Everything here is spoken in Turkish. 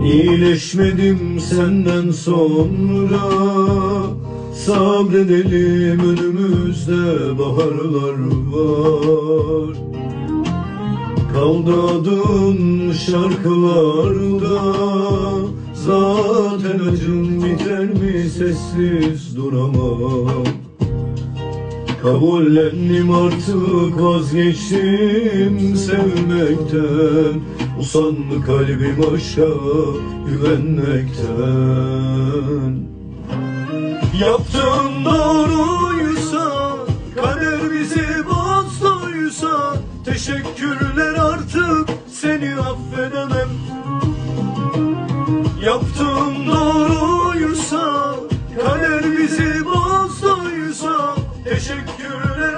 İyileşmedim senden sonra, sabredelim önümüzde baharlar var. Kaldı adın şarkılarda, zaten acım biter mi sessiz duramam. Kabullendim artık, vazgeçtim sevmekten, usandı kalbim aşka güvenmekten. Yaptığım doğruysa, kader bizi bozduysa, teşekkürler artık seni affedemem. Yaptığım doğruysa, kader bizi bozduysa, teşekkürler